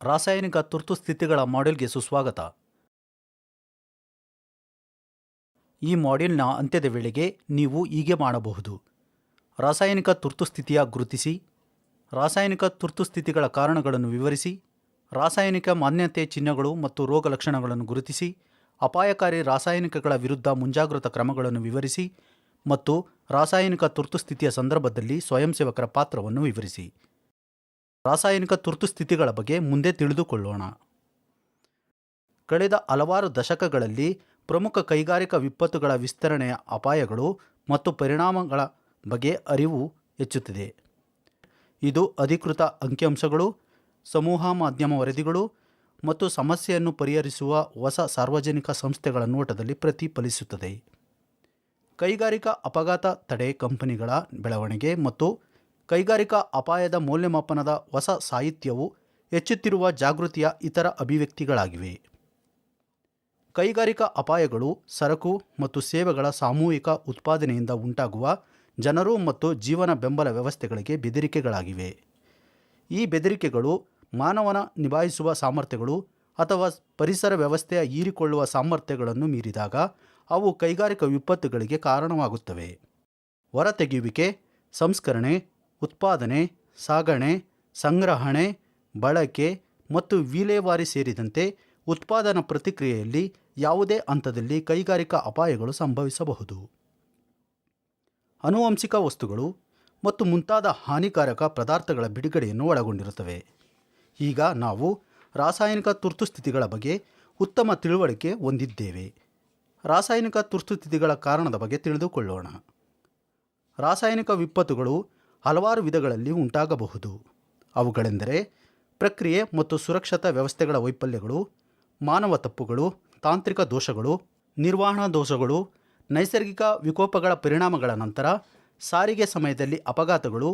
ರಾಸಾಯನಿಕ ತುರ್ತು ಸ್ಥಿತಿಗಳ ಮಾಡ್ಯೂಲ್ಗೆ ಸುಸ್ವಾಗತ. ಈ ಮಾಡ್ಯೂಲ್ನ ಅಂತ್ಯದ ವೇಳೆಗೆ ನೀವು ಹೀಗೆ ಮಾಡಬಹುದು. ರಾಸಾಯನಿಕ ತುರ್ತು ಸ್ಥಿತಿಯ ಗುರುತಿಸಿ, ರಾಸಾಯನಿಕ ತುರ್ತು ಸ್ಥಿತಿಗಳ ಕಾರಣಗಳನ್ನು ವಿವರಿಸಿ, ರಾಸಾಯನಿಕ ಮಾನ್ಯತೆ ಚಿಹ್ನೆಗಳು ಮತ್ತು ರೋಗ ಲಕ್ಷಣಗಳನ್ನು ಗುರುತಿಸಿ, ಅಪಾಯಕಾರಿ ರಾಸಾಯನಿಕಗಳ ವಿರುದ್ಧ ಮುಂಜಾಗ್ರತಾ ಕ್ರಮಗಳನ್ನು ವಿವರಿಸಿ ಮತ್ತು ರಾಸಾಯನಿಕ ತುರ್ತು ಸ್ಥಿತಿಯ ಸಂದರ್ಭದಲ್ಲಿ ಸ್ವಯಂಸೇವಕರ ಪಾತ್ರವನ್ನು ವಿವರಿಸಿ. ರಾಸಾಯನಿಕ ತುರ್ತು ಸ್ಥಿತಿಗಳ ಬಗ್ಗೆ ಮುಂದೆ ತಿಳಿದುಕೊಳ್ಳೋಣ. ಕಳೆದ ಹಲವಾರು ದಶಕಗಳಲ್ಲಿ ಪ್ರಮುಖ ಕೈಗಾರಿಕಾ ವಿಪತ್ತುಗಳ ವಿಸ್ತರಣೆಯ ಅಪಾಯಗಳು ಮತ್ತು ಪರಿಣಾಮಗಳ ಬಗ್ಗೆ ಅರಿವು ಹೆಚ್ಚುತ್ತಿದೆ. ಇದು ಅಧಿಕೃತ ಅಂಕಿಅಂಶಗಳು, ಸಮೂಹ ಮಾಧ್ಯಮ ವರದಿಗಳು ಮತ್ತು ಸಮಸ್ಯೆಯನ್ನು ಪರಿಹರಿಸುವ ಹೊಸ ಸಾರ್ವಜನಿಕ ಸಂಸ್ಥೆಗಳ ನೋಟದಲ್ಲಿ ಪ್ರತಿಫಲಿಸುತ್ತದೆ. ಕೈಗಾರಿಕಾ ಅಪಘಾತ ತಡೆ ಕಂಪನಿಗಳ ಬೆಳವಣಿಗೆ ಮತ್ತು ಕೈಗಾರಿಕಾ ಅಪಾಯದ ಮೌಲ್ಯಮಾಪನದ ಹೊಸ ಸಾಹಿತ್ಯವು ಹೆಚ್ಚುತ್ತಿರುವ ಜಾಗೃತಿಯ ಇತರ ಅಭಿವ್ಯಕ್ತಿಗಳಾಗಿವೆ. ಕೈಗಾರಿಕಾ ಅಪಾಯಗಳು ಸರಕು ಮತ್ತು ಸೇವೆಗಳ ಸಾಮೂಹಿಕ ಉತ್ಪಾದನೆಯಿಂದ ಉಂಟಾಗುವ ಜನರು ಮತ್ತು ಜೀವನ ಬೆಂಬಲ ವ್ಯವಸ್ಥೆಗಳಿಗೆ ಬೆದರಿಕೆಗಳಾಗಿವೆ. ಈ ಬೆದರಿಕೆಗಳು ಮಾನವನ ನಿಭಾಯಿಸುವ ಸಾಮರ್ಥ್ಯಗಳು ಅಥವಾ ಪರಿಸರ ವ್ಯವಸ್ಥೆಯ ಹೀರಿಕೊಳ್ಳುವ ಸಾಮರ್ಥ್ಯಗಳನ್ನು ಮೀರಿದಾಗ ಅವು ಕೈಗಾರಿಕಾ ವಿಪತ್ತುಗಳಿಗೆ ಕಾರಣವಾಗುತ್ತವೆ. ಹೊರತೆಗೆಯುವಿಕೆ, ಸಂಸ್ಕರಣೆ, ಉತ್ಪಾದನೆ, ಸಾಗಣೆ, ಸಂಗ್ರಹಣೆ, ಬಳಕೆ ಮತ್ತು ವಿಲೇವಾರಿ ಸೇರಿದಂತೆ ಉತ್ಪಾದನಾ ಪ್ರಕ್ರಿಯೆಯಲ್ಲಿ ಯಾವುದೇ ಹಂತದಲ್ಲಿ ಕೈಗಾರಿಕಾ ಅಪಾಯಗಳು ಸಂಭವಿಸಬಹುದು. ಆನುವಂಶಿಕ ವಸ್ತುಗಳು ಮತ್ತು ಮುಂತಾದ ಹಾನಿಕಾರಕ ಪದಾರ್ಥಗಳ ಬಿಡುಗಡೆಯನ್ನು ಒಳಗೊಂಡಿರುತ್ತವೆ. ಈಗ ನಾವು ರಾಸಾಯನಿಕ ತುರ್ತುಸ್ಥಿತಿಗಳ ಬಗ್ಗೆ ಉತ್ತಮ ತಿಳುವಳಿಕೆ ಹೊಂದಿದ್ದೇವೆ. ರಾಸಾಯನಿಕ ತುರ್ತುಸ್ಥಿತಿಗಳ ಕಾರಣದ ಬಗ್ಗೆ ತಿಳಿದುಕೊಳ್ಳೋಣ. ರಾಸಾಯನಿಕ ವಿಪತ್ತುಗಳು ಹಲವಾರು ವಿಧಗಳಲ್ಲಿ ಉಂಟಾಗಬಹುದು. ಅವುಗಳೆಂದರೆ ಪ್ರಕ್ರಿಯೆ ಮತ್ತು ಸುರಕ್ಷತಾ ವ್ಯವಸ್ಥೆಗಳ ವೈಫಲ್ಯಗಳು, ಮಾನವ ತಪ್ಪುಗಳು, ತಾಂತ್ರಿಕ ದೋಷಗಳು, ನಿರ್ವಹಣಾ ದೋಷಗಳು, ನೈಸರ್ಗಿಕ ವಿಕೋಪಗಳ ಪರಿಣಾಮಗಳ ನಂತರ, ಸಾರಿಗೆ ಸಮಯದಲ್ಲಿ ಅಪಘಾತಗಳು,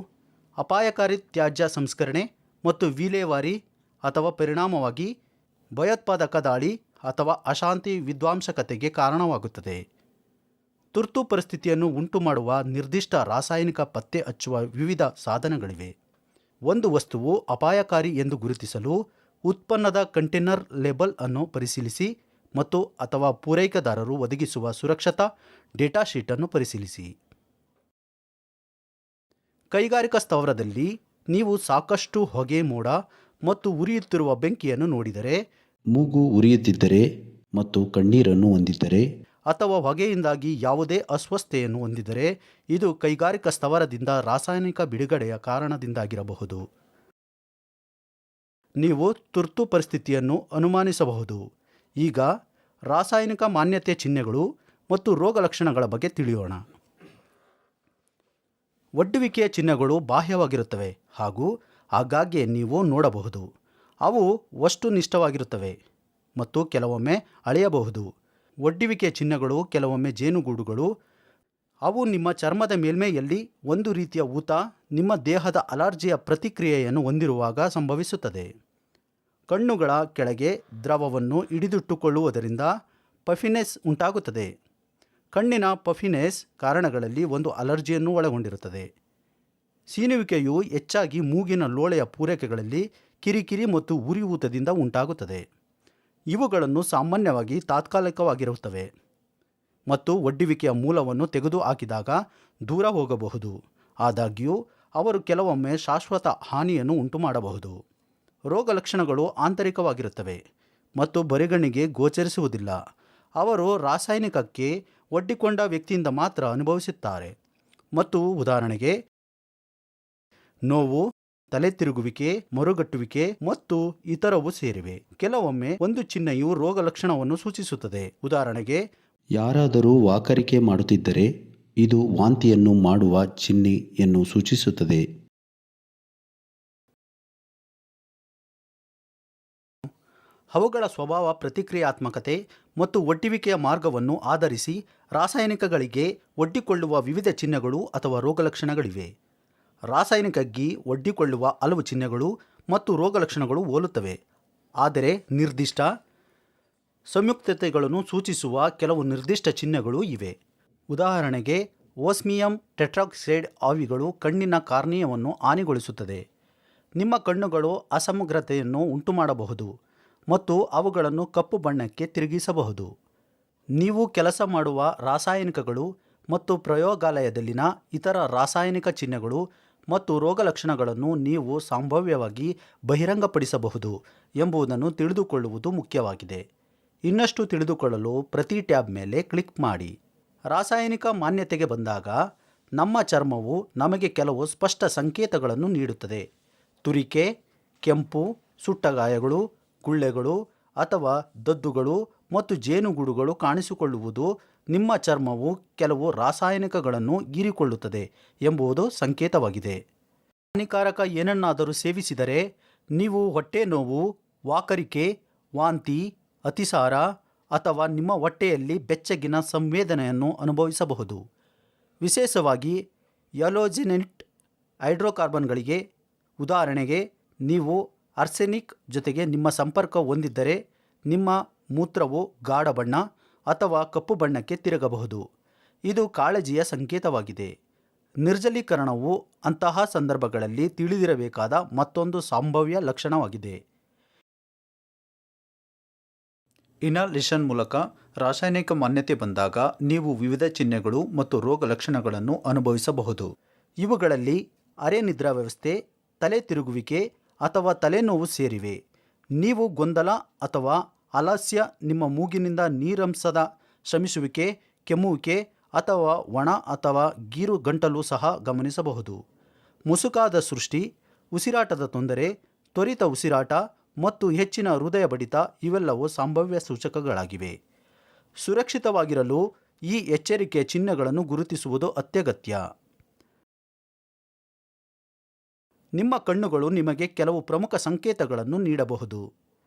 ಅಪಾಯಕಾರಿ ತ್ಯಾಜ್ಯ ಸಂಸ್ಕರಣೆ ಮತ್ತು ವಿಲೇವಾರಿ, ಅಥವಾ ಪರಿಣಾಮವಾಗಿ ಭಯೋತ್ಪಾದಕ ದಾಳಿ ಅಥವಾ ಅಶಾಂತಿ ವಿಧ್ವಂಸಕತೆಗೆ ಕಾರಣವಾಗುತ್ತದೆ. ತುರ್ತು ಪರಿಸ್ಥಿತಿಯನ್ನು ಉಂಟುಮಾಡುವ ನಿರ್ದಿಷ್ಟ ರಾಸಾಯನಿಕ ಪತ್ತೆ ಹಚ್ಚುವ ವಿವಿಧ ಸಾಧನಗಳಿವೆ. ಒಂದು ವಸ್ತುವು ಅಪಾಯಕಾರಿ ಎಂದು ಗುರುತಿಸಲು ಉತ್ಪನ್ನದ ಕಂಟೇನರ್ ಲೇಬಲ್ ಅನ್ನು ಪರಿಶೀಲಿಸಿ ಮತ್ತು ಅಥವಾ ಪೂರೈಕೆದಾರರು ಒದಗಿಸುವ ಸುರಕ್ಷತಾ ಡೇಟಾ ಶೀಟನ್ನು ಪರಿಶೀಲಿಸಿ. ಕೈಗಾರಿಕಾ ಸ್ಥಾವರದಲ್ಲಿ ನೀವು ಸಾಕಷ್ಟು ಹೊಗೆ, ಮೋಡ ಮತ್ತು ಉರಿಯುತ್ತಿರುವ ಬೆಂಕಿಯನ್ನು ನೋಡಿದರೆ, ಮೂಗು ಉರಿಯುತ್ತಿದ್ದರೆ ಮತ್ತು ಕಣ್ಣೀರನ್ನು ಹೊಂದಿದ್ದರೆ, ಅಥವಾ ಹೊಗೆಯಿಂದಾಗಿ ಯಾವುದೇ ಅಸ್ವಸ್ಥತೆಯನ್ನು ಹೊಂದಿದರೆ ಇದು ಕೈಗಾರಿಕಾ ಸ್ಥಾವರದಿಂದ ರಾಸಾಯನಿಕ ಬಿಡುಗಡೆಯ ಕಾರಣದಿಂದಾಗಿರಬಹುದು. ನೀವು ತುರ್ತು ಪರಿಸ್ಥಿತಿಯನ್ನು ಅನುಮಾನಿಸಬಹುದು. ಈಗ ರಾಸಾಯನಿಕ ಮಾನ್ಯತೆ ಚಿಹ್ನೆಗಳು ಮತ್ತು ರೋಗ ಲಕ್ಷಣಗಳ ಬಗ್ಗೆ ತಿಳಿಯೋಣ. ಒಡ್ಡುವಿಕೆಯ ಚಿಹ್ನೆಗಳು ಬಾಹ್ಯವಾಗಿರುತ್ತವೆ ಹಾಗೂ ಆಗಾಗ್ಗೆ ನೀವು ನೋಡಬಹುದು. ಅವು ವಸ್ತುನಿಷ್ಠವಾಗಿರುತ್ತವೆ ಮತ್ತು ಕೆಲವೊಮ್ಮೆ ಅಳೆಯಬಹುದು. ಒಡ್ಡುವಿಕೆಯ ಚಿಹ್ನೆಗಳು ಕೆಲವೊಮ್ಮೆ ಜೇನುಗೂಡುಗಳು. ಅವು ನಿಮ್ಮ ಚರ್ಮದ ಮೇಲ್ಮೈಯಲ್ಲಿ ಒಂದು ರೀತಿಯ ಊತ, ನಿಮ್ಮ ದೇಹದ ಅಲರ್ಜಿಯ ಪ್ರತಿಕ್ರಿಯೆಯನ್ನು ಹೊಂದಿರುವಾಗ ಸಂಭವಿಸುತ್ತದೆ. ಕಣ್ಣುಗಳ ಕೆಳಗೆ ದ್ರವವನ್ನು ಹಿಡಿದಿಟ್ಟುಕೊಳ್ಳುವುದರಿಂದ ಪಫಿನೆಸ್ ಉಂಟಾಗುತ್ತದೆ. ಕಣ್ಣಿನ ಪಫಿನೆಸ್ ಕಾರಣಗಳಲ್ಲಿ ಒಂದು ಅಲರ್ಜಿಯನ್ನು ಒಳಗೊಂಡಿರುತ್ತದೆ. ಸೀನುವಿಕೆಯು ಹೆಚ್ಚಾಗಿ ಮೂಗಿನ ಲೋಳೆಯ ಪೂರೈಕೆಗಳಲ್ಲಿ ಕಿರಿಕಿರಿ ಮತ್ತು ಉರಿಯೂತದಿಂದ ಉಂಟಾಗುತ್ತದೆ. ಇವುಗಳನ್ನು ಸಾಮಾನ್ಯವಾಗಿ ತಾತ್ಕಾಲಿಕವಾಗಿರುತ್ತವೆ ಮತ್ತು ಒಡ್ಡುವಿಕೆಯ ಮೂಲವನ್ನು ತೆಗೆದುಹಾಕಿದಾಗ ದೂರ ಹೋಗಬಹುದು. ಆದಾಗ್ಯೂ ಅವರು ಕೆಲವೊಮ್ಮೆ ಶಾಶ್ವತ ಹಾನಿಯನ್ನು ಉಂಟುಮಾಡಬಹುದು. ರೋಗ ಲಕ್ಷಣಗಳು ಆಂತರಿಕವಾಗಿರುತ್ತವೆ ಮತ್ತು ಬರಿಗಣ್ಣಿಗೆ ಗೋಚರಿಸುವುದಿಲ್ಲ. ಅವರು ರಾಸಾಯನಿಕಕ್ಕೆ ಒಡ್ಡಿಕೊಂಡ ವ್ಯಕ್ತಿಯಿಂದ ಮಾತ್ರ ಅನುಭವಿಸುತ್ತಾರೆ ಮತ್ತು ಉದಾಹರಣೆಗೆ ನೋವು, ತಲೆ ತಿರುಗುವಿಕೆ, ಮರುಗಟ್ಟುವಿಕೆ ಮತ್ತು ಇತರವು ಸೇರಿವೆ. ಕೆಲವೊಮ್ಮೆ ಒಂದು ಚಿಹ್ನೆಯು ರೋಗ ಲಕ್ಷಣವನ್ನು ಸೂಚಿಸುತ್ತದೆ. ಉದಾಹರಣೆಗೆ, ಯಾರಾದರೂ ವಾಕರಿಕೆ ಮಾಡುತ್ತಿದ್ದರೆ ಇದು ವಾಂತಿಯನ್ನು ಮಾಡುವ ಚಿಹ್ನೆಯನ್ನು ಸೂಚಿಸುತ್ತದೆ. ಅವುಗಳ ಸ್ವಭಾವ, ಪ್ರತಿಕ್ರಿಯಾತ್ಮಕತೆ ಮತ್ತು ಒಡ್ಡುವಿಕೆಯ ಮಾರ್ಗವನ್ನು ಆಧರಿಸಿ ರಾಸಾಯನಿಕಗಳಿಗೆ ಒಡ್ಡಿಕೊಳ್ಳುವ ವಿವಿಧ ಚಿಹ್ನೆಗಳು ಅಥವಾ ರೋಗಲಕ್ಷಣಗಳಿವೆ. ರಾಸಾಯನಿಕಕ್ಕೆ ಒಡ್ಡಿಕೊಳ್ಳುವ ಹಲವು ಚಿಹ್ನೆಗಳು ಮತ್ತು ರೋಗಲಕ್ಷಣಗಳು ಹೋಲುತ್ತವೆ, ಆದರೆ ನಿರ್ದಿಷ್ಟ ಸಂಯುಕ್ತತೆಗಳನ್ನು ಸೂಚಿಸುವ ಕೆಲವು ನಿರ್ದಿಷ್ಟ ಚಿಹ್ನೆಗಳು ಇವೆ. ಉದಾಹರಣೆಗೆ, ಓಸ್ಮಿಯಂ ಟೆಟ್ರಾಕ್ಸೈಡ್ ಆವಿಗಳು ಕಣ್ಣಿನ ಕಾರ್ನಿಯವನ್ನು ಹಾನಿಗೊಳಿಸುತ್ತದೆ. ನಿಮ್ಮ ಕಣ್ಣುಗಳು ಅಸಮಗ್ರತೆಯನ್ನು ಉಂಟುಮಾಡಬಹುದು ಮತ್ತು ಅವುಗಳನ್ನು ಕಪ್ಪು ಬಣ್ಣಕ್ಕೆ ತಿರುಗಿಸಬಹುದು. ನೀವು ಕೆಲಸ ಮಾಡುವ ರಾಸಾಯನಿಕಗಳು ಮತ್ತು ಪ್ರಯೋಗಾಲಯದಲ್ಲಿನ ಇತರ ರಾಸಾಯನಿಕ ಚಿಹ್ನೆಗಳು ಮತ್ತು ರೋಗಲಕ್ಷಣಗಳನ್ನು ನೀವು ಸಂಭಾವ್ಯವಾಗಿ ಬಹಿರಂಗಪಡಿಸಬಹುದು ಎಂಬುದನ್ನು ತಿಳಿದುಕೊಳ್ಳುವುದು ಮುಖ್ಯವಾಗಿದೆ. ಇನ್ನಷ್ಟು ತಿಳಿದುಕೊಳ್ಳಲು ಪ್ರತಿ ಟ್ಯಾಬ್ ಮೇಲೆ ಕ್ಲಿಕ್ ಮಾಡಿ. ರಾಸಾಯನಿಕ ಮಾನ್ಯತೆಗೆ ಬಂದಾಗ ನಮ್ಮ ಚರ್ಮವು ನಮಗೆ ಕೆಲವು ಸ್ಪಷ್ಟ ಸಂಕೇತಗಳನ್ನು ನೀಡುತ್ತದೆ. ತುರಿಕೆ, ಕೆಂಪು, ಸುಟ್ಟ ಗಾಯಗಳು, ಗುಳ್ಳೆಗಳು ಅಥವಾ ದದ್ದುಗಳು ಮತ್ತು ಜೇನುಗೂಡುಗಳು ಕಾಣಿಸಿಕೊಳ್ಳುವುದು ನಿಮ್ಮ ಚರ್ಮವು ಕೆಲವು ರಾಸಾಯನಿಕಗಳನ್ನು ಹೀರಿಕೊಳ್ಳುತ್ತದೆ ಎಂಬುದು ಸಂಕೇತವಾಗಿದೆ. ಹಾನಿಕಾರಕ ಏನನ್ನಾದರೂ ಸೇವಿಸಿದರೆ ನೀವು ಹೊಟ್ಟೆ ನೋವು, ವಾಕರಿಕೆ, ವಾಂತಿ, ಅತಿಸಾರ ಅಥವಾ ನಿಮ್ಮ ಹೊಟ್ಟೆಯಲ್ಲಿ ಬೆಚ್ಚಗಿನ ಸಂವೇದನೆಯನ್ನು ಅನುಭವಿಸಬಹುದು. ವಿಶೇಷವಾಗಿ ಹ್ಯಾಲೋಜಿನೇಟೆಡ್ ಹೈಡ್ರೋಕಾರ್ಬನ್ಗಳಿಗೆ. ಉದಾಹರಣೆಗೆ, ನೀವು ಆರ್ಸೆನಿಕ್ ಜೊತೆಗೆ ನಿಮ್ಮ ಸಂಪರ್ಕ ಹೊಂದಿದ್ದರೆ ನಿಮ್ಮ ಮೂತ್ರವು ಗಾಢ ಬಣ್ಣ ಅಥವಾ ಕಪ್ಪು ಬಣ್ಣಕ್ಕೆ ತಿರುಗಬಹುದು. ಇದು ಕಾಳಜಿಯ ಸಂಕೇತವಾಗಿದೆ. ನಿರ್ಜಲೀಕರಣವು ಅಂತಹ ಸಂದರ್ಭಗಳಲ್ಲಿ ತಿಳಿದಿರಬೇಕಾದ ಮತ್ತೊಂದು ಸಂಭಾವ್ಯ ಲಕ್ಷಣವಾಗಿದೆ. ಇನ್ಹಲೇಷನ್ ಮೂಲಕ ರಾಸಾಯನಿಕ ಮಾನ್ಯತೆ ಬಂದಾಗ ನೀವು ವಿವಿಧ ಚಿಹ್ನೆಗಳು ಮತ್ತು ರೋಗ ಲಕ್ಷಣಗಳನ್ನು ಅನುಭವಿಸಬಹುದು. ಇವುಗಳಲ್ಲಿ ಅರೆ ನಿದ್ರಾವ್ಯವಸ್ಥೆ, ತಲೆ ತಿರುಗುವಿಕೆ ಅಥವಾ ತಲೆನೋವು ಸೇರಿವೆ. ನೀವು ಗೊಂದಲ ಅಥವಾ ಆಲಸ್ಯ, ನಿಮ್ಮ ಮೂಗಿನಿಂದ ನೀರಂಶದ ಶ್ರಮಿಸುವಿಕೆ, ಕೆಮ್ಮುವಿಕೆ ಅಥವಾ ಒಣ ಅಥವಾ ಗೀರು ಗಂಟಲು ಸಹ ಗಮನಿಸಬಹುದು. ಮುಸುಕಾದ ಸೃಷ್ಟಿ, ಉಸಿರಾಟದ ತೊಂದರೆ, ತ್ವರಿತ ಉಸಿರಾಟ ಮತ್ತು ಹೆಚ್ಚಿನ ಹೃದಯ ಬಡಿತ ಇವೆಲ್ಲವೂ ಸಂಭಾವ್ಯ ಸೂಚಕಗಳಾಗಿವೆ. ಸುರಕ್ಷಿತವಾಗಿರಲು ಈ ಎಚ್ಚರಿಕೆಯ ಚಿಹ್ನೆಗಳನ್ನು ಗುರುತಿಸುವುದು ಅತ್ಯಗತ್ಯ. ನಿಮ್ಮ ಕಣ್ಣುಗಳು ನಿಮಗೆ ಕೆಲವು ಪ್ರಮುಖ ಸಂಕೇತಗಳನ್ನು ನೀಡಬಹುದು.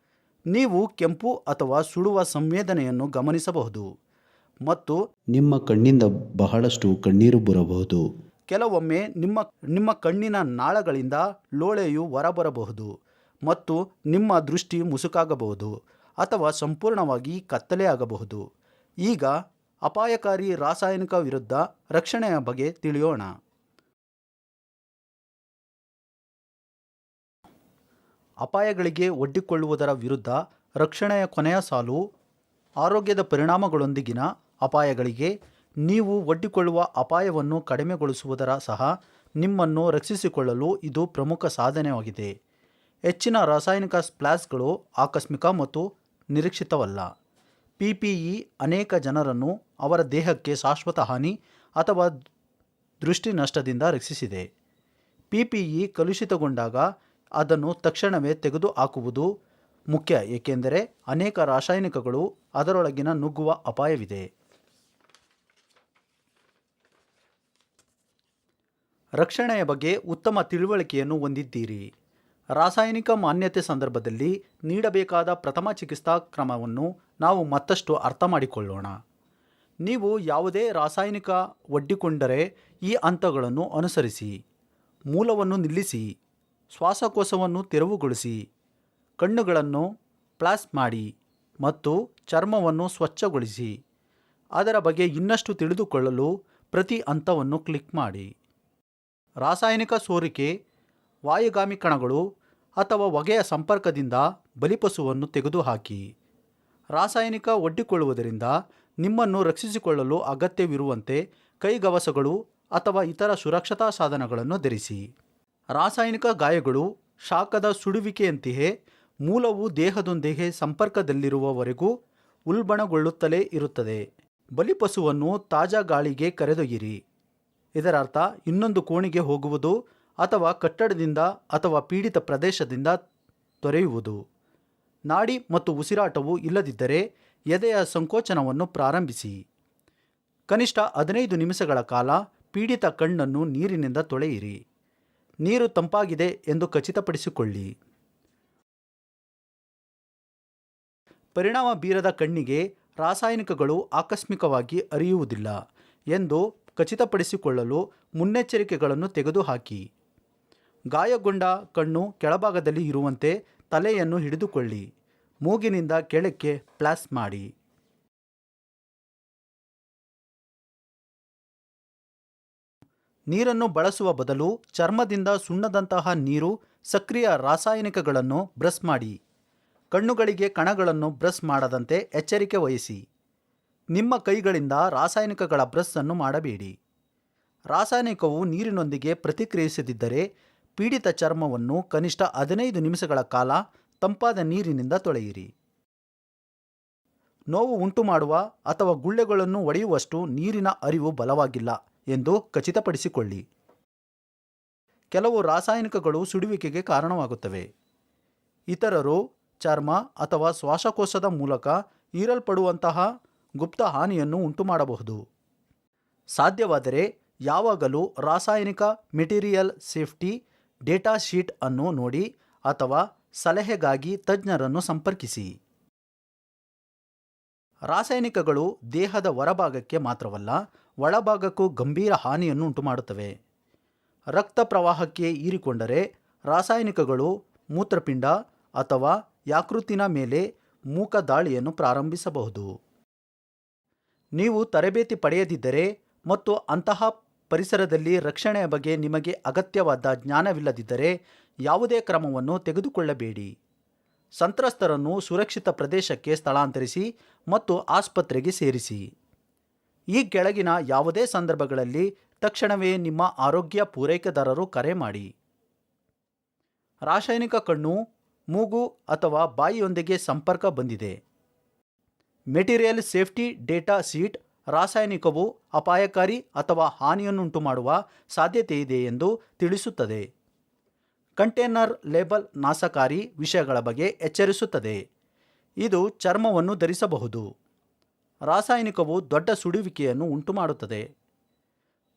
ನೀವು ಕೆಂಪು ಅಥವಾ ಸುಡುವ ಸಂವೇದನೆಯನ್ನು ಗಮನಿಸಬಹುದು ಮತ್ತು ನಿಮ್ಮ ಕಣ್ಣಿಂದ ಬಹಳಷ್ಟು ಕಣ್ಣೀರು ಬರಬಹುದು. ಕೆಲವೊಮ್ಮೆ ನಿಮ್ಮ ಕಣ್ಣಿನ ನಾಳಗಳಿಂದ ಲೋಳೆಯು ಹೊರಬರಬಹುದು ಮತ್ತು ನಿಮ್ಮ ದೃಷ್ಟಿ ಮುಸುಕಾಗಬಹುದು ಅಥವಾ ಸಂಪೂರ್ಣವಾಗಿ ಕತ್ತಲೆಯಾಗಬಹುದು. ಈಗ ಅಪಾಯಕಾರಿ ರಾಸಾಯನಿಕ ವಿರುದ್ಧ ರಕ್ಷಣೆಯ ಬಗ್ಗೆ ತಿಳಿಯೋಣ. ಅಪಾಯಗಳಿಗೆ ಒಡ್ಡಿಕೊಳ್ಳುವುದರ ವಿರುದ್ಧ ರಕ್ಷಣೆಯ ಕೊನೆಯ ಸಾಲು. ಆರೋಗ್ಯದ ಪರಿಣಾಮಗಳೊಂದಿಗಿನ ಅಪಾಯಗಳಿಗೆ ನೀವು ಒಡ್ಡಿಕೊಳ್ಳುವ ಅಪಾಯವನ್ನು ಕಡಿಮೆಗೊಳಿಸುವುದರ ಸಹ ನಿಮ್ಮನ್ನು ರಕ್ಷಿಸಿಕೊಳ್ಳಲು ಇದು ಪ್ರಮುಖ ಸಾಧನವಾಗಿದೆ. ಹೆಚ್ಚಿನ ರಾಸಾಯನಿಕ ಸ್ಪ್ಲಾಶ್ಗಳು ಆಕಸ್ಮಿಕ ಮತ್ತು ನಿರೀಕ್ಷಿತವಲ್ಲ. PPE ಅನೇಕ ಜನರನ್ನು ಅವರ ದೇಹಕ್ಕೆ ಶಾಶ್ವತ ಹಾನಿ ಅಥವಾ ದೃಷ್ಟಿ ನಷ್ಟದಿಂದ ರಕ್ಷಿಸಿದೆ. PPE ಕಲುಷಿತಗೊಂಡಾಗ ಅದನ್ನು ತಕ್ಷಣವೇ ತೆಗೆದುಹಾಕುವುದು ಮುಖ್ಯ, ಏಕೆಂದರೆ ಅನೇಕ ರಾಸಾಯನಿಕಗಳು ಅದರೊಳಗಿನ ನುಗ್ಗುವ ಅಪಾಯವಿದೆ. ರಕ್ಷಣೆಯ ಬಗ್ಗೆ ಉತ್ತಮ ತಿಳುವಳಿಕೆಯನ್ನು ಹೊಂದಿದ್ದೀರಿ. ರಾಸಾಯನಿಕ ಮಾನ್ಯತೆ ಸಂದರ್ಭದಲ್ಲಿ ನೀಡಬೇಕಾದ ಪ್ರಥಮ ಚಿಕಿತ್ಸಾ ಕ್ರಮವನ್ನು ನಾವು ಮತ್ತಷ್ಟು ಅರ್ಥ ಮಾಡಿಕೊಳ್ಳೋಣ. ನೀವು ಯಾವುದೇ ರಾಸಾಯನಿಕ ಒಡ್ಡಿಕೊಂಡರೆ ಈ ಹಂತಗಳನ್ನು ಅನುಸರಿಸಿ. ಮೂಲವನ್ನು ನಿಲ್ಲಿಸಿ, ಶ್ವಾಸಕೋಶವನ್ನು ತೆರವುಗೊಳಿಸಿ, ಕಣ್ಣುಗಳನ್ನು ಫ್ಲಾಶ್ ಮಾಡಿ ಮತ್ತು ಚರ್ಮವನ್ನು ಸ್ವಚ್ಛಗೊಳಿಸಿ. ಅದರ ಬಗ್ಗೆ ಇನ್ನಷ್ಟು ತಿಳಿದುಕೊಳ್ಳಲು ಪ್ರತಿ ಹಂತವನ್ನು ಕ್ಲಿಕ್ ಮಾಡಿ. ರಾಸಾಯನಿಕ ಸೋರಿಕೆ, ವಾಯುಗಾಮಿ ಕಣಗಳು ಅಥವಾ ಹೊಗೆಯ ಸಂಪರ್ಕದಿಂದ ಬಲಿಪಶುವನ್ನು ತೆಗೆದುಹಾಕಿ. ರಾಸಾಯನಿಕ ಒಡ್ಡಿಕೊಳ್ಳುವುದರಿಂದ ನಿಮ್ಮನ್ನು ರಕ್ಷಿಸಿಕೊಳ್ಳಲು ಅಗತ್ಯವಿರುವಂತೆ ಕೈಗವಸುಗಳು ಅಥವಾ ಇತರ ಸುರಕ್ಷತಾ ಸಾಧನಗಳನ್ನು ಧರಿಸಿ. ರಾಸಾಯನಿಕ ಗಾಯಗಳು ಶಾಖದ ಸುಡುವಿಕೆಯಂತೆಯೇ ಮೂಲವು ದೇಹದೊಂದಿಗೆ ಸಂಪರ್ಕದಲ್ಲಿರುವವರೆಗೂ ಉಲ್ಬಣಗೊಳ್ಳುತ್ತಲೇ ಇರುತ್ತದೆ. ಬಲಿಪಶುವನ್ನು ತಾಜಾ ಗಾಳಿಗೆ ಕರೆದೊಯ್ಯಿರಿ. ಇದರರ್ಥ ಇನ್ನೊಂದು ಕೋಣೆಗೆ ಹೋಗುವುದು ಅಥವಾ ಕಟ್ಟಡದಿಂದ ಅಥವಾ ಪೀಡಿತ ಪ್ರದೇಶದಿಂದ ತೊರೆಯುವುದು. ನಾಡಿ ಮತ್ತು ಉಸಿರಾಟವು ಇಲ್ಲದಿದ್ದರೆ ಎದೆಯ ಸಂಕೋಚನವನ್ನು ಪ್ರಾರಂಭಿಸಿ. ಕನಿಷ್ಠ 15 ನಿಮಿಷಗಳ ಕಾಲ ಪೀಡಿತ ಕಣ್ಣನ್ನು ನೀರಿನಿಂದ ತೊಳೆಯಿರಿ. ನೀರು ತಂಪಾಗಿದೆ ಎಂದು ಖಚಿತಪಡಿಸಿಕೊಳ್ಳಿ. ಪರಿಣಾಮ ಬೀರದ ಕಣ್ಣಿಗೆ ರಾಸಾಯನಿಕಗಳು ಆಕಸ್ಮಿಕವಾಗಿ ಹರಿಯುವುದಿಲ್ಲ ಎಂದು ಖಚಿತಪಡಿಸಿಕೊಳ್ಳಲು ಮುನ್ನೆಚ್ಚರಿಕೆಗಳನ್ನು ತೆಗೆದುಹಾಕಿ. ಗಾಯಗೊಂಡ ಕಣ್ಣು ಕೆಳಭಾಗದಲ್ಲಿ ಇರುವಂತೆ ತಲೆಯನ್ನು ಹಿಡಿದುಕೊಳ್ಳಿ. ಮೂಗಿನಿಂದ ಕೆಳಕ್ಕೆ ಫ್ಲಾಶ್ ಮಾಡಿ. ನೀರನ್ನು ಬಳಸುವ ಬದಲು ಚರ್ಮದಿಂದ ಸುಣ್ಣದಂತಹ ನೀರು ಸಕ್ರಿಯ ರಾಸಾಯನಿಕಗಳನ್ನು ಬ್ರಷ್ ಮಾಡಿ. ಕಣ್ಣುಗಳಿಗೆ ಕಣಗಳನ್ನು ಬ್ರಷ್ ಮಾಡದಂತೆ ಎಚ್ಚರಿಕೆ ವಹಿಸಿ. ನಿಮ್ಮ ಕೈಗಳಿಂದ ರಾಸಾಯನಿಕಗಳ ಬ್ರಷ್ ಅನ್ನು ಮಾಡಬೇಡಿ. ರಾಸಾಯನಿಕವು ನೀರಿನೊಂದಿಗೆ ಪ್ರತಿಕ್ರಿಯಿಸದಿದ್ದರೆ ಪೀಡಿತ ಚರ್ಮವನ್ನು ಕನಿಷ್ಠ 15 ನಿಮಿಷಗಳ ಕಾಲ ತಂಪಾದ ನೀರಿನಿಂದ ತೊಳೆಯಿರಿ. ನೋವು ಉಂಟುಮಾಡುವ ಅಥವಾ ಗುಳ್ಳೆಗಳನ್ನು ಒಡೆಯುವಷ್ಟು ನೀರಿನ ಹರಿವು ಬಲವಾಗಿಲ್ಲ ಎಂದು ಖಚಿತಪಡಿಸಿಕೊಳ್ಳಿ. ಕೆಲವು ರಾಸಾಯನಿಕಗಳು ಸುಡುವಿಕೆಗೆ ಕಾರಣವಾಗುತ್ತವೆ. ಇತರರು ಚರ್ಮ ಅಥವಾ ಶ್ವಾಸಕೋಶದ ಮೂಲಕ ಹೀರಲ್ಪಡುವಂತಹ ಗುಪ್ತ ಹಾನಿಯನ್ನು ಉಂಟುಮಾಡಬಹುದು. ಸಾಧ್ಯವಾದರೆ ಯಾವಾಗಲೂ ರಾಸಾಯನಿಕ ಮೆಟೀರಿಯಲ್ ಸೇಫ್ಟಿ ಡೇಟಾ ಶೀಟ್ ಅನ್ನು ನೋಡಿ ಅಥವಾ ಸಲಹೆಗಾಗಿ ತಜ್ಞರನ್ನು ಸಂಪರ್ಕಿಸಿ. ರಾಸಾಯನಿಕಗಳು ದೇಹದ ಹೊರಭಾಗಕ್ಕೆ ಮಾತ್ರವಲ್ಲ, ಒಳಭಾಗಕ್ಕೂ ಗಂಭೀರ ಹಾನಿಯನ್ನು ಉಂಟುಮಾಡುತ್ತವೆ. ರಕ್ತ ಪ್ರವಾಹಕ್ಕೆ ಹೀರಿಕೊಂಡರೆ ರಾಸಾಯನಿಕಗಳು ಮೂತ್ರಪಿಂಡ ಅಥವಾ ಯಕೃತ್ತಿನ ಮೇಲೆ ಮೂಕ ದಾಳಿಯನ್ನು ಪ್ರಾರಂಭಿಸಬಹುದು. ನೀವು ತರಬೇತಿ ಪಡೆಯದಿದ್ದರೆ ಮತ್ತು ಅಂತಹ ಪರಿಸರದಲ್ಲಿ ರಕ್ಷಣೆಯ ಬಗ್ಗೆ ನಿಮಗೆ ಅಗತ್ಯವಾದ ಜ್ಞಾನವಿಲ್ಲದಿದ್ದರೆ ಯಾವುದೇ ಕ್ರಮವನ್ನು ತೆಗೆದುಕೊಳ್ಳಬೇಡಿ. ಸಂತ್ರಸ್ತರನ್ನು ಸುರಕ್ಷಿತ ಪ್ರದೇಶಕ್ಕೆ ಸ್ಥಳಾಂತರಿಸಿ ಮತ್ತು ಆಸ್ಪತ್ರೆಗೆ ಸೇರಿಸಿ. ಈ ಕೆಳಗಿನ ಯಾವುದೇ ಸಂದರ್ಭಗಳಲ್ಲಿ ತಕ್ಷಣವೇ ನಿಮ್ಮ ಆರೋಗ್ಯ ಪೂರೈಕೆದಾರರು ಕರೆ ಮಾಡಿ. ರಾಸಾಯನಿಕ ಕಣ್ಣು, ಮೂಗು ಅಥವಾ ಬಾಯಿಯೊಂದಿಗೆ ಸಂಪರ್ಕ ಬಂದಿದೆ. ಮೆಟೀರಿಯಲ್ ಸೇಫ್ಟಿ ಡೇಟಾ ಶೀಟ್ ರಾಸಾಯನಿಕವು ಅಪಾಯಕಾರಿ ಅಥವಾ ಹಾನಿಯನ್ನುಂಟು ಮಾಡುವ ಸಾಧ್ಯತೆಯಿದೆ ಎಂದು ತಿಳಿಸುತ್ತದೆ. ಕಂಟೇನರ್ ಲೇಬಲ್ ನಾಶಕಾರಿ ವಿಷಯಗಳ ಬಗ್ಗೆ ಎಚ್ಚರಿಸುತ್ತದೆ. ಇದು ಚರ್ಮವನ್ನು ಧರಿಸಬಹುದು. ರಾಸಾಯನಿಕವು ದೊಡ್ಡ ಸುಡುವಿಕೆಯನ್ನು ಉಂಟುಮಾಡುತ್ತದೆ.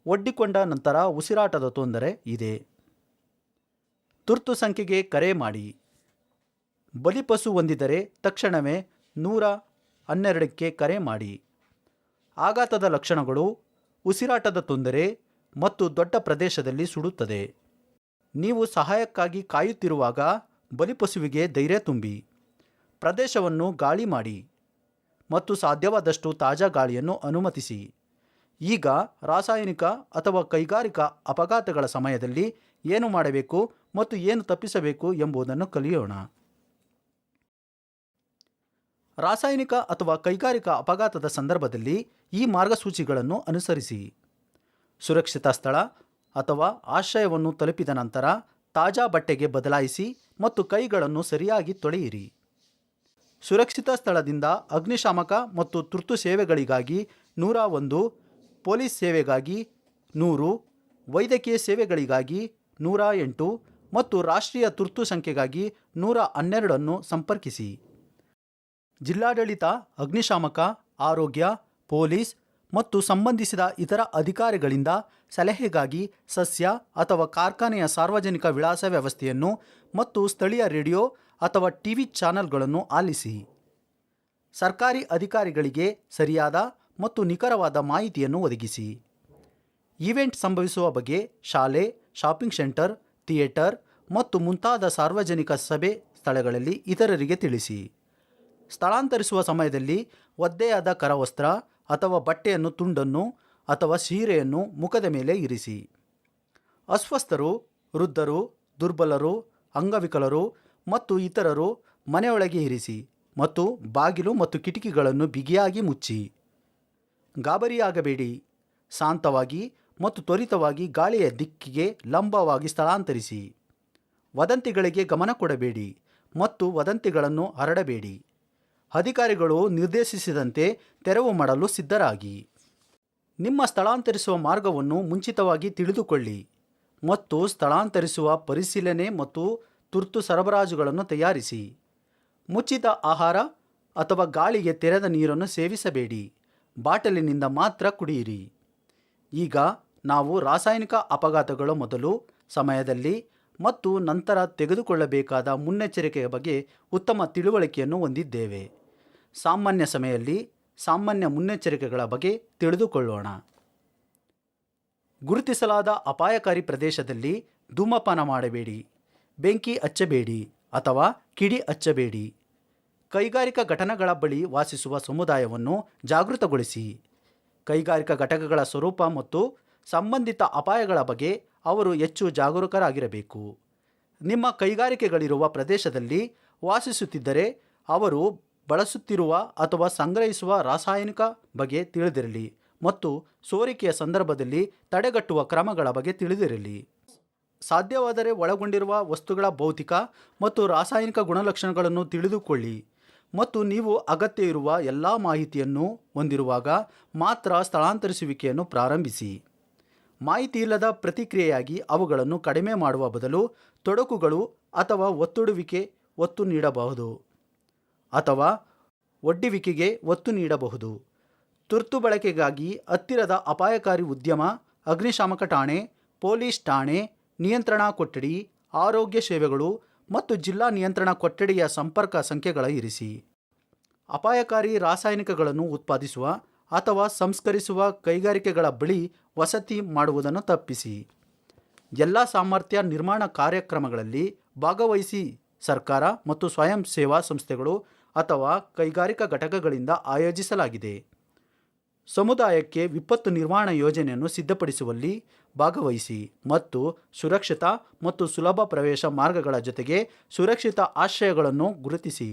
ಒಡ್ಡಿಕೊಂಡ ನಂತರ ಉಸಿರಾಟದ ತೊಂದರೆ ಇದೆ. ತುರ್ತು ಸಂಖ್ಯೆಗೆ ಕರೆ ಮಾಡಿ. ಬಲಿಪಶು ಹೊಂದಿದರೆ ತಕ್ಷಣವೇ 112ಕ್ಕೆ ಕರೆ ಮಾಡಿ. ಆಘಾತದ ಲಕ್ಷಣಗಳು: ಉಸಿರಾಟದ ತೊಂದರೆ ಮತ್ತು ದೊಡ್ಡ ಪ್ರದೇಶದಲ್ಲಿ ಸುಡುತ್ತದೆ. ನೀವು ಸಹಾಯಕ್ಕಾಗಿ ಕಾಯುತ್ತಿರುವಾಗ ಬಲಿಪಶುವಿಗೆ ಧೈರ್ಯ ತುಂಬಿ. ಪ್ರದೇಶವನ್ನು ಗಾಳಿ ಮಾಡಿ ಮತ್ತು ಸಾಧ್ಯವಾದಷ್ಟು ತಾಜಾ ಗಾಳಿಯನ್ನು ಅನುಮತಿಸಿ. ಈಗ ರಾಸಾಯನಿಕ ಅಥವಾ ಕೈಗಾರಿಕಾ ಅಪಘಾತಗಳ ಸಮಯದಲ್ಲಿ ಏನು ಮಾಡಬೇಕು ಮತ್ತು ಏನು ತಪ್ಪಿಸಬೇಕು ಎಂಬುದನ್ನು ಕಲಿಯೋಣ. ರಾಸಾಯನಿಕ ಅಥವಾ ಕೈಗಾರಿಕಾ ಅಪಘಾತದ ಸಂದರ್ಭದಲ್ಲಿ ಈ ಮಾರ್ಗಸೂಚಿಗಳನ್ನು ಅನುಸರಿಸಿ. ಸುರಕ್ಷಿತ ಸ್ಥಳ ಅಥವಾ ಆಶ್ರಯವನ್ನು ತಲುಪಿದ ನಂತರ ತಾಜಾ ಬಟ್ಟೆಗೆ ಬದಲಾಯಿಸಿ ಮತ್ತು ಕೈಗಳನ್ನು ಸರಿಯಾಗಿ ತೊಳೆಯಿರಿ. ಸುರಕ್ಷಿತ ಸ್ಥಳದಿಂದ ಅಗ್ನಿಶಾಮಕ ಮತ್ತು ತುರ್ತು ಸೇವೆಗಳಿಗಾಗಿ 101, ಪೊಲೀಸ್ ಸೇವೆಗಾಗಿ 100, ವೈದ್ಯಕೀಯ ಸೇವೆಗಳಿಗಾಗಿ 108 ಮತ್ತು ರಾಷ್ಟ್ರೀಯ ತುರ್ತು ಸಂಖ್ಯೆಗಾಗಿ 112 ಸಂಪರ್ಕಿಸಿ. ಜಿಲ್ಲಾಡಳಿತ, ಅಗ್ನಿಶಾಮಕ, ಆರೋಗ್ಯ, ಪೊಲೀಸ್ ಮತ್ತು ಸಂಬಂಧಿಸಿದ ಇತರ ಅಧಿಕಾರಿಗಳಿಂದ ಸಲಹೆಗಾಗಿ ಸಸ್ಯ ಅಥವಾ ಕಾರ್ಖಾನೆಯ ಸಾರ್ವಜನಿಕ ವಿಳಾಸ ವ್ಯವಸ್ಥೆಯನ್ನು ಮತ್ತು ಸ್ಥಳೀಯ ರೇಡಿಯೋ ಅಥವಾ ಟಿವಿ ಚಾನೆಲ್ಗಳನ್ನು ಆಲಿಸಿ. ಸರ್ಕಾರಿ ಅಧಿಕಾರಿಗಳಿಗೆ ಸರಿಯಾದ ಮತ್ತು ನಿಖರವಾದ ಮಾಹಿತಿಯನ್ನು ಒದಗಿಸಿ. ಈವೆಂಟ್ ಸಂಭವಿಸುವ ಬಗ್ಗೆ ಶಾಲೆ, ಶಾಪಿಂಗ್ ಸೆಂಟರ್, ಥಿಯೇಟರ್ ಮತ್ತು ಮುಂತಾದ ಸಾರ್ವಜನಿಕ ಸಭೆ ಸ್ಥಳಗಳಲ್ಲಿ ಇತರರಿಗೆ ತಿಳಿಸಿ. ಸ್ಥಳಾಂತರಿಸುವ ಸಮಯದಲ್ಲಿ ಒದ್ದೆಯಾದ ಕರವಸ್ತ್ರ ಅಥವಾ ಬಟ್ಟೆಯನ್ನು ತುಂಡನ್ನು ಅಥವಾ ಸೀರೆಯನ್ನು ಮುಖದ ಮೇಲೆ ಇರಿಸಿ. ಅಸ್ವಸ್ಥರು, ವೃದ್ಧರು, ದುರ್ಬಲರು, ಅಂಗವಿಕಲರು ಮತ್ತು ಇತರರು ಮನೆಯೊಳಗೆ ಇರಿಸಿ ಮತ್ತು ಬಾಗಿಲು ಮತ್ತು ಕಿಟಕಿಗಳನ್ನು ಬಿಗಿಯಾಗಿ ಮುಚ್ಚಿ. ಗಾಬರಿಯಾಗಬೇಡಿ. ಶಾಂತವಾಗಿ ಮತ್ತು ತ್ವರಿತವಾಗಿ ಗಾಳಿಯ ದಿಕ್ಕಿಗೆ ಲಂಬವಾಗಿ ಸ್ಥಳಾಂತರಿಸಿ. ವದಂತಿಗಳಿಗೆ ಗಮನ ಕೊಡಬೇಡಿ ಮತ್ತು ವದಂತಿಗಳನ್ನು ಹರಡಬೇಡಿ. ಅಧಿಕಾರಿಗಳು ನಿರ್ದೇಶಿಸಿದಂತೆ ತೆರವು ಮಾಡಲು ಸಿದ್ಧರಾಗಿ. ನಿಮ್ಮ ಸ್ಥಳಾಂತರಿಸುವ ಮಾರ್ಗವನ್ನು ಮುಂಚಿತವಾಗಿ ತಿಳಿದುಕೊಳ್ಳಿ ಮತ್ತು ಸ್ಥಳಾಂತರಿಸುವ ಪರಿಶೀಲನೆ ಮತ್ತು ತುರ್ತು ಸರಬರಾಜುಗಳನ್ನು ತಯಾರಿಸಿ. ಮುಚ್ಚಿದ ಆಹಾರ ಅಥವಾ ಗಾಳಿಗೆ ತೆರೆದ ನೀರನ್ನು ಸೇವಿಸಬೇಡಿ. ಬಾಟಲಿನಿಂದ ಮಾತ್ರ ಕುಡಿಯಿರಿ. ಈಗ ನಾವು ರಾಸಾಯನಿಕ ಅಪಘಾತಗಳ ಮೊದಲು, ಸಮಯದಲ್ಲಿ ಮತ್ತು ನಂತರ ತೆಗೆದುಕೊಳ್ಳಬೇಕಾದ ಮುನ್ನೆಚ್ಚರಿಕೆಯ ಬಗ್ಗೆ ಉತ್ತಮ ತಿಳುವಳಿಕೆಯನ್ನು ಹೊಂದಿದ್ದೇವೆ. ಸಾಮಾನ್ಯ ಸಮಯದಲ್ಲಿ ಸಾಮಾನ್ಯ ಮುನ್ನೆಚ್ಚರಿಕೆಗಳ ಬಗ್ಗೆ ತಿಳಿದುಕೊಳ್ಳೋಣ. ಗುರುತಿಸಲಾದ ಅಪಾಯಕಾರಿ ಪ್ರದೇಶದಲ್ಲಿ ಧೂಮಪಾನ ಮಾಡಬೇಡಿ, ಬೆಂಕಿ ಹಚ್ಚಬೇಡಿ ಅಥವಾ ಕಿಡಿ ಹಚ್ಚಬೇಡಿ. ಕೈಗಾರಿಕಾ ಘಟನೆಗಳ ಬಳಿ ವಾಸಿಸುವ ಸಮುದಾಯವನ್ನು ಜಾಗೃತಗೊಳಿಸಿ. ಕೈಗಾರಿಕಾ ಘಟಕಗಳ ಸ್ವರೂಪ ಮತ್ತು ಸಂಬಂಧಿತ ಅಪಾಯಗಳ ಬಗ್ಗೆ ಅವರು ಹೆಚ್ಚು ಜಾಗರೂಕರಾಗಿರಬೇಕು. ನಿಮ್ಮ ಕೈಗಾರಿಕೆಗಳಿರುವ ಪ್ರದೇಶದಲ್ಲಿ ವಾಸಿಸುತ್ತಿದ್ದರೆ ಅವರು ಬಳಸುತ್ತಿರುವ ಅಥವಾ ಸಂಗ್ರಹಿಸುವ ರಾಸಾಯನಿಕ ಬಗ್ಗೆ ತಿಳಿದಿರಲಿ ಮತ್ತು ಸೋರಿಕೆಯ ಸಂದರ್ಭದಲ್ಲಿ ತಡೆಗಟ್ಟುವ ಕ್ರಮಗಳ ಬಗ್ಗೆ ತಿಳಿದಿರಲಿ. ಸಾಧ್ಯವಾದರೆ ಒಳಗೊಂಡಿರುವ ವಸ್ತುಗಳ ಭೌತಿಕ ಮತ್ತು ರಾಸಾಯನಿಕ ಗುಣಲಕ್ಷಣಗಳನ್ನು ತಿಳಿದುಕೊಳ್ಳಿ ಮತ್ತು ನೀವು ಅಗತ್ಯ ಇರುವ ಎಲ್ಲ ಮಾಹಿತಿಯನ್ನು ಹೊಂದಿರುವಾಗ ಮಾತ್ರ ಸ್ಥಳಾಂತರಿಸುವಿಕೆಯನ್ನು ಪ್ರಾರಂಭಿಸಿ. ಮಾಹಿತಿ ಇಲ್ಲದ ಪ್ರತಿಕ್ರಿಯೆಯಾಗಿ ಅವುಗಳನ್ನು ಕಡಿಮೆ ಮಾಡುವ ಬದಲು ತೊಡಕುಗಳು ಅಥವಾ ಒತ್ತುಡುವಿಕೆ ಒತ್ತು ನೀಡಬಹುದು ಅಥವಾ ಒಡ್ಡುವಿಕೆಗೆ ಒತ್ತು ನೀಡಬಹುದು. ತುರ್ತು ಬಳಕೆಗಾಗಿ ಹತ್ತಿರದ ಅಪಾಯಕಾರಿ ಉದ್ಯಮ, ಅಗ್ನಿಶಾಮಕ ಠಾಣೆ, ಪೊಲೀಸ್ ಠಾಣೆ, ನಿಯಂತ್ರಣಾ ಕೊಠಡಿ, ಆರೋಗ್ಯ ಸೇವೆಗಳು ಮತ್ತು ಜಿಲ್ಲಾ ನಿಯಂತ್ರಣ ಕೊಠಡಿಯ ಸಂಪರ್ಕ ಸಂಖ್ಯೆಗಳ ಇರಿಸಿ. ಅಪಾಯಕಾರಿ ರಾಸಾಯನಿಕಗಳನ್ನು ಉತ್ಪಾದಿಸುವ ಅಥವಾ ಸಂಸ್ಕರಿಸುವ ಕೈಗಾರಿಕೆಗಳ ಬಳಿ ವಸತಿ ಮಾಡುವುದನ್ನು ತಪ್ಪಿಸಿ. ಎಲ್ಲ ಸಾಮರ್ಥ್ಯ ನಿರ್ಮಾಣ ಕಾರ್ಯಕ್ರಮಗಳಲ್ಲಿ ಭಾಗವಹಿಸಿ. ಸರ್ಕಾರ ಮತ್ತು ಸ್ವಯಂ ಸೇವಾ ಸಂಸ್ಥೆಗಳು ಅಥವಾ ಕೈಗಾರಿಕಾ ಘಟಕಗಳಿಂದ ಆಯೋಜಿಸಲಾಗಿದೆ. ಸಮುದಾಯಕ್ಕೆ ವಿಪತ್ತು ನಿರ್ವಹಣಾ ಯೋಜನೆಯನ್ನು ಸಿದ್ಧಪಡಿಸುವಲ್ಲಿ ಭಾಗವಹಿಸಿ ಮತ್ತು ಸುರಕ್ಷಿತ ಮತ್ತು ಸುಲಭ ಪ್ರವೇಶ ಮಾರ್ಗಗಳ ಜೊತೆಗೆ ಸುರಕ್ಷಿತ ಆಶ್ರಯಗಳನ್ನು ಗುರುತಿಸಿ.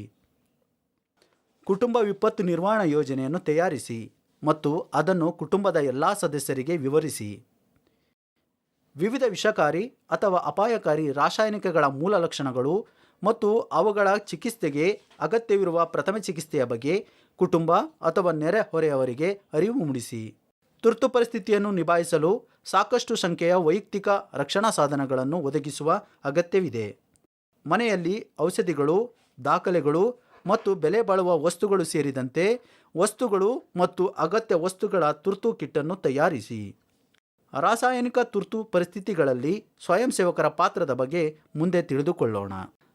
ಕುಟುಂಬ ವಿಪತ್ತು ನಿರ್ವಹಣಾ ಯೋಜನೆಯನ್ನು ತಯಾರಿಸಿ ಮತ್ತು ಅದನ್ನು ಕುಟುಂಬದ ಎಲ್ಲ ಸದಸ್ಯರಿಗೆ ವಿವರಿಸಿ. ವಿವಿಧ ವಿಷಕಾರಿ ಅಥವಾ ಅಪಾಯಕಾರಿ ರಾಸಾಯನಿಕಗಳ ಮೂಲ ಲಕ್ಷಣಗಳು ಮತ್ತು ಅವುಗಳ ಚಿಕಿತ್ಸೆಗೆ ಅಗತ್ಯವಿರುವ ಪ್ರಥಮ ಚಿಕಿತ್ಸೆಯ ಬಗ್ಗೆ ಕುಟುಂಬ ಅಥವಾ ನೆರೆಹೊರೆಯವರಿಗೆ ಅರಿವು ಮೂಡಿಸಿ. ತುರ್ತು ಪರಿಸ್ಥಿತಿಯನ್ನು ನಿಭಾಯಿಸಲು ಸಾಕಷ್ಟು ಸಂಖ್ಯೆಯ ವೈಯಕ್ತಿಕ ರಕ್ಷಣಾ ಸಾಧನಗಳನ್ನು ಒದಗಿಸುವ ಅಗತ್ಯವಿದೆ. ಮನೆಯಲ್ಲಿ ಔಷಧಿಗಳು, ದಾಖಲೆಗಳು ಮತ್ತು ಬೆಲೆ ಬಾಳುವ ವಸ್ತುಗಳು ಸೇರಿದಂತೆ ವಸ್ತುಗಳು ಮತ್ತು ಅಗತ್ಯ ವಸ್ತುಗಳ ತುರ್ತು ಕಿಟ್ಟನ್ನು ತಯಾರಿಸಿ. ರಾಸಾಯನಿಕ ತುರ್ತು ಪರಿಸ್ಥಿತಿಗಳಲ್ಲಿ ಸ್ವಯಂ ಸೇವಕರ ಪಾತ್ರದ ಬಗ್ಗೆ ಮುಂದೆ ತಿಳಿದುಕೊಳ್ಳೋಣ.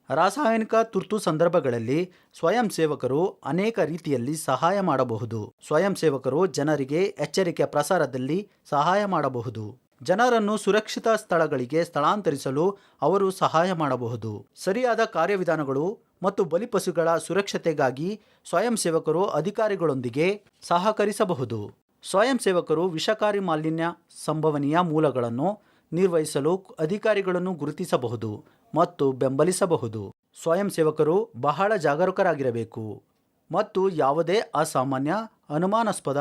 ರಾಸಾಯನಿಕ ತುರ್ತು ಸಂದರ್ಭಗಳಲ್ಲಿ ಸ್ವಯಂ ಸೇವಕರು ಅನೇಕ ರೀತಿಯಲ್ಲಿ ಸಹಾಯ ಮಾಡಬಹುದು. ಸ್ವಯಂ ಸೇವಕರು ಜನರಿಗೆ ಎಚ್ಚರಿಕೆಯ ಪ್ರಸಾರದಲ್ಲಿ ಸಹಾಯ ಮಾಡಬಹುದು. ಜನರನ್ನು ಸುರಕ್ಷಿತ ಸ್ಥಳಗಳಿಗೆ ಸ್ಥಳಾಂತರಿಸಲು ಅವರು ಸಹಾಯ ಮಾಡಬಹುದು. ಸರಿಯಾದ ಕಾರ್ಯವಿಧಾನಗಳು ಮತ್ತು ಬಲಿಪಶುಗಳ ಸುರಕ್ಷತೆಗಾಗಿ ಸ್ವಯಂ ಸೇವಕರು ಅಧಿಕಾರಿಗಳೊಂದಿಗೆ ಸಹಕರಿಸಬಹುದು. ಸ್ವಯಂ ಸೇವಕರು ವಿಷಕಾರಿ ಮಾಲಿನ್ಯ ಸಂಭವನೀಯ ಮೂಲಗಳನ್ನು ನಿರ್ವಹಿಸಲು ಅಧಿಕಾರಿಗಳನ್ನು ಗುರುತಿಸಬಹುದು ಮತ್ತು ಬೆಂಬಲಿಸಬಹುದು. ಸ್ವಯಂ ಸೇವಕರು ಬಹಳ ಜಾಗರೂಕರಾಗಿರಬೇಕು ಮತ್ತು ಯಾವುದೇ ಅಸಾಮಾನ್ಯ, ಅನುಮಾನಾಸ್ಪದ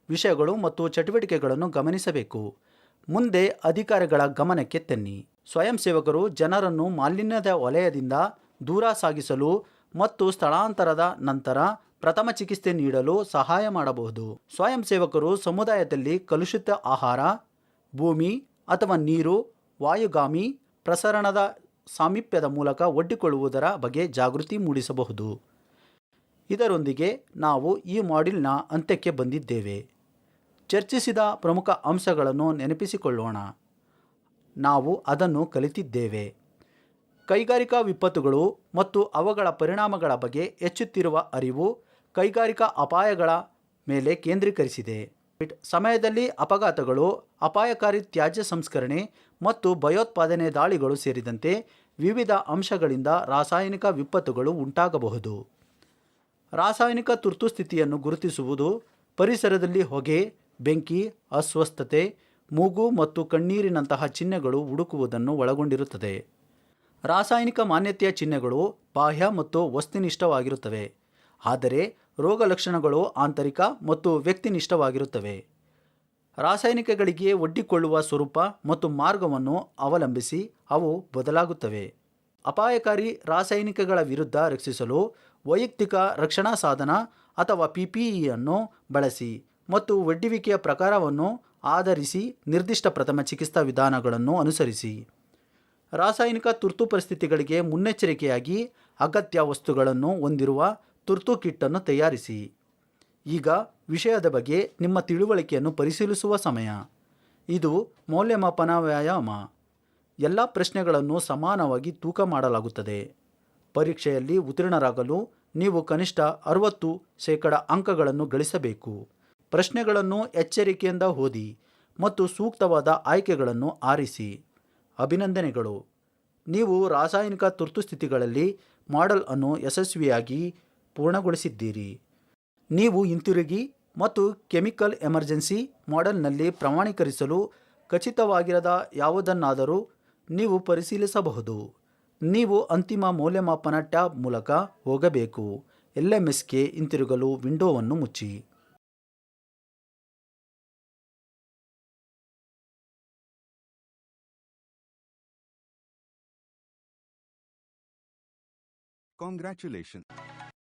ವಿಷಯಗಳು ಮತ್ತು ಚಟುವಟಿಕೆಗಳನ್ನು ಗಮನಿಸಬೇಕು. ಮುಂದೆ ಅಧಿಕಾರಿಗಳ ಗಮನಕ್ಕೆ ತನ್ನಿ. ಸ್ವಯಂ ಸೇವಕರು ಜನರನ್ನು ಮಾಲಿನ್ಯದ ವಲಯದಿಂದ ದೂರ ಸಾಗಿಸಲು ಮತ್ತು ಸ್ಥಳಾಂತರದ ನಂತರ ಪ್ರಥಮ ಚಿಕಿತ್ಸೆ ನೀಡಲು ಸಹಾಯ ಮಾಡಬಹುದು. ಸ್ವಯಂ ಸೇವಕರು ಸಮುದಾಯದಲ್ಲಿ ಕಲುಷಿತ ಆಹಾರ, ಭೂಮಿ ಅಥವಾ ನೀರು, ವಾಯುಗಾಮಿ ಪ್ರಸರಣದ ಸಾಮೀಪ್ಯದ ಮೂಲಕ ಒಡ್ಡಿಕೊಳ್ಳುವುದರ ಬಗ್ಗೆ ಜಾಗೃತಿ ಮೂಡಿಸಬಹುದು. ಇದರೊಂದಿಗೆ ನಾವು ಈ ಮಾಡ್ಯೂಲ್ನ ಅಂತ್ಯಕ್ಕೆ ಬಂದಿದ್ದೇವೆ. ಚರ್ಚಿಸಿದ ಪ್ರಮುಖ ಅಂಶಗಳನ್ನು ನೆನಪಿಸಿಕೊಳ್ಳೋಣ. ನಾವು ಅದನ್ನು ಕಲಿತಿದ್ದೇವೆ. ಕೈಗಾರಿಕಾ ವಿಪತ್ತುಗಳು ಮತ್ತು ಅವುಗಳ ಪರಿಣಾಮಗಳ ಬಗ್ಗೆ ಹೆಚ್ಚುತ್ತಿರುವ ಅರಿವು ಕೈಗಾರಿಕಾ ಅಪಾಯಗಳ ಮೇಲೆ ಕೇಂದ್ರೀಕರಿಸಿದೆ. ಸಮಯದಲ್ಲಿ ಅಪಘಾತಗಳು, ಅಪಾಯಕಾರಿ ತ್ಯಾಜ್ಯ ಸಂಸ್ಕರಣೆ ಮತ್ತು ಭಯೋತ್ಪಾದನೆ ದಾಳಿಗಳು ಸೇರಿದಂತೆ ವಿವಿಧ ಅಂಶಗಳಿಂದ ರಾಸಾಯನಿಕ ವಿಪತ್ತುಗಳು ಉಂಟಾಗಬಹುದು. ರಾಸಾಯನಿಕ ತುರ್ತು ಸ್ಥಿತಿಯನ್ನು ಗುರುತಿಸುವುದು ಪರಿಸರದಲ್ಲಿ ಹೊಗೆ, ಬೆಂಕಿ, ಅಸ್ವಸ್ಥತೆ, ಮೂಗು ಮತ್ತು ಕಣ್ಣೀರಿನಂತಹ ಚಿಹ್ನೆಗಳು ಹುಡುಕುವುದನ್ನು ಒಳಗೊಂಡಿರುತ್ತದೆ. ರಾಸಾಯನಿಕ ಮಾನ್ಯತೆಯ ಚಿಹ್ನೆಗಳು ಬಾಹ್ಯ ಮತ್ತು ವಸ್ತುನಿಷ್ಠವಾಗಿರುತ್ತವೆ, ಆದರೆ ರೋಗ ಲಕ್ಷಣಗಳು ಆಂತರಿಕ ಮತ್ತು ವ್ಯಕ್ತಿನಿಷ್ಠವಾಗಿರುತ್ತವೆ. ರಾಸಾಯನಿಕಗಳಿಗೆ ಒಡ್ಡಿಕೊಳ್ಳುವ ಸ್ವರೂಪ ಮತ್ತು ಮಾರ್ಗವನ್ನು ಅವಲಂಬಿಸಿ ಅವು ಬದಲಾಗುತ್ತವೆ. ಅಪಾಯಕಾರಿ ರಾಸಾಯನಿಕಗಳ ವಿರುದ್ಧ ರಕ್ಷಿಸಲು ವೈಯಕ್ತಿಕ ರಕ್ಷಣಾ ಸಾಧನ ಅಥವಾ PPEಯನ್ನು ಬಳಸಿ ಮತ್ತು ಒಡ್ಡುವಿಕೆಯ ಪ್ರಕಾರವನ್ನು ಆಧರಿಸಿ ನಿರ್ದಿಷ್ಟ ಪ್ರಥಮ ಚಿಕಿತ್ಸಾ ವಿಧಾನಗಳನ್ನು ಅನುಸರಿಸಿ. ರಾಸಾಯನಿಕ ತುರ್ತು ಪರಿಸ್ಥಿತಿಗಳಿಗೆ ಮುನ್ನೆಚ್ಚರಿಕೆಯಾಗಿ ಅಗತ್ಯ ವಸ್ತುಗಳನ್ನು ಹೊಂದಿರುವ ತುರ್ತು ಕಿಟ್ಟನ್ನು ತಯಾರಿಸಿ. ಈಗ ವಿಷಯದ ಬಗ್ಗೆ ನಿಮ್ಮ ತಿಳುವಳಿಕೆಯನ್ನು ಪರಿಶೀಲಿಸುವ ಸಮಯ. ಇದು ಮೌಲ್ಯಮಾಪನ ವ್ಯಾಯಾಮ. ಎಲ್ಲ ಪ್ರಶ್ನೆಗಳನ್ನು ಸಮಾನವಾಗಿ ತೂಕ ಮಾಡಲಾಗುತ್ತದೆ. ಪರೀಕ್ಷೆಯಲ್ಲಿ ಉತ್ತೀರ್ಣರಾಗಲು ನೀವು ಕನಿಷ್ಠ 60% ಅಂಕಗಳನ್ನು ಗಳಿಸಬೇಕು. ಪ್ರಶ್ನೆಗಳನ್ನು ಎಚ್ಚರಿಕೆಯಿಂದ ಓದಿ ಮತ್ತು ಸೂಕ್ತವಾದ ಆಯ್ಕೆಗಳನ್ನು ಆರಿಸಿ. ಅಭಿನಂದನೆಗಳು, ನೀವು ರಾಸಾಯನಿಕ ತುರ್ತುಸ್ಥಿತಿಗಳಲ್ಲಿ ಮಾಡೆಲ್ ಅನ್ನು ಯಶಸ್ವಿಯಾಗಿ ಪೂರ್ಣಗೊಳಿಸಿದ್ದೀರಿ. ನೀವು ಹಿಂತಿರುಗಿ ಮತ್ತು ಕೆಮಿಕಲ್ ಎಮರ್ಜೆನ್ಸಿ ಮಾಡೆಲ್ನಲ್ಲಿ ಪ್ರಮಾಣೀಕರಿಸಲು ಖಚಿತವಾಗಿರದ ಯಾವುದನ್ನಾದರೂ ನೀವು ಪರಿಶೀಲಿಸಬಹುದು. ನೀವು ಅಂತಿಮ ಮೌಲ್ಯಮಾಪನ ಟ್ಯಾಬ್ ಮೂಲಕ ಹೋಗಬೇಕು. LMSಗೆ ಹಿಂತಿರುಗಲು ವಿಂಡೋವನ್ನು ಮುಚ್ಚಿ. Congratulations.